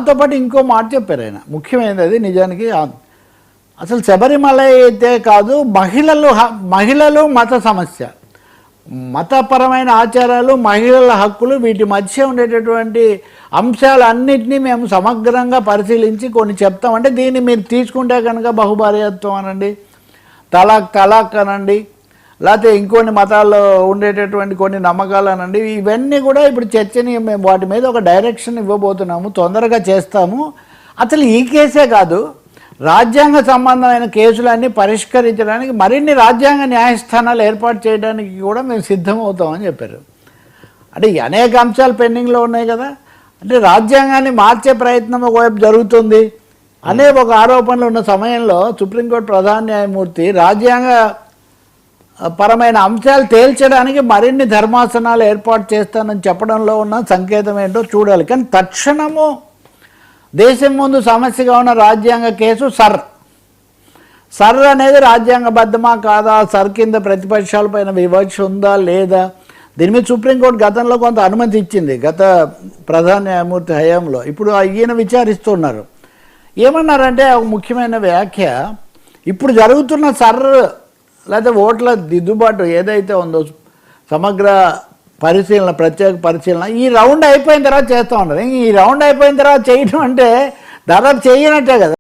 దాంతోపాటు ఇంకో మాట చెప్పారు ఆయన, ముఖ్యమైనది అది నిజానికి. అసలు శబరిమల అయితే కాదు, మహిళలు మత సమస్య, మతపరమైన ఆచారాలు, మహిళల హక్కులు, వీటి మధ్య ఉండేటటువంటి అంశాలన్నింటినీ మేము సమగ్రంగా పరిశీలించి కొన్ని చెప్తామంటే, దీన్ని మీరు తీసుకుంటే కనుక బహుభార్యత్వం అనండి, తలాక్ అనండి, లేకపోతే ఇంకొన్ని మతాల్లో ఉండేటటువంటి కొన్ని నమ్మకాలు అనండి, ఇవన్నీ కూడా ఇప్పుడు చర్చని మేము వాటి మీద ఒక డైరెక్షన్ ఇవ్వబోతున్నాము, తొందరగా చేస్తాము. అసలు ఈ కేసే కాదు, రాజ్యాంగ సంబంధమైన కేసులన్నీ పరిష్కరించడానికి మరిన్ని రాజ్యాంగ న్యాయస్థానాలు ఏర్పాటు చేయడానికి కూడా మేము సిద్ధమవుతామని చెప్పారు. అంటే అనేక అంశాలు పెండింగ్లో ఉన్నాయి కదా, అంటే రాజ్యాంగాన్ని మార్చే ప్రయత్నం ఒకవైపు జరుగుతుంది అనే ఒక ఆరోపణలు ఉన్న సమయంలో సుప్రీంకోర్టు ప్రధాన న్యాయమూర్తి రాజ్యాంగ పరమైన అంశాలు తేల్చడానికి మరిన్ని ధర్మాసనాలు ఏర్పాటు చేస్తానని చెప్పడంలో ఉన్న సంకేతం ఏంటో చూడాలి. కానీ తక్షణము దేశం ముందు సమస్యగా ఉన్న రాజ్యాంగ కేసు సర్ అనేది రాజ్యాంగబద్ధమా కాదా, సర్ కింద ప్రతిపక్షాలపైన వివక్ష ఉందా లేదా, దీని మీద సుప్రీంకోర్టు గతంలో కొంత అనుమతి ఇచ్చింది గత ప్రధాన న్యాయమూర్తి హయాంలో. ఇప్పుడు ఈయన విచారిస్తున్నారు. ఏమన్నారంటే ఒక ముఖ్యమైన వ్యాఖ్య, ఇప్పుడు జరుగుతున్న లేదా ఓట్ల దిద్దుబాటు ఏదైతే ఉందో సమగ్ర పరిశీలన, ప్రత్యేక పరిశీలన, ఈ రౌండ్ అయిపోయిన తర్వాత చేస్తూ ఉన్నారు. ఈ రౌండ్ అయిపోయిన తర్వాత చేయడం అంటే దాదాపు చేయనట్టే కదా.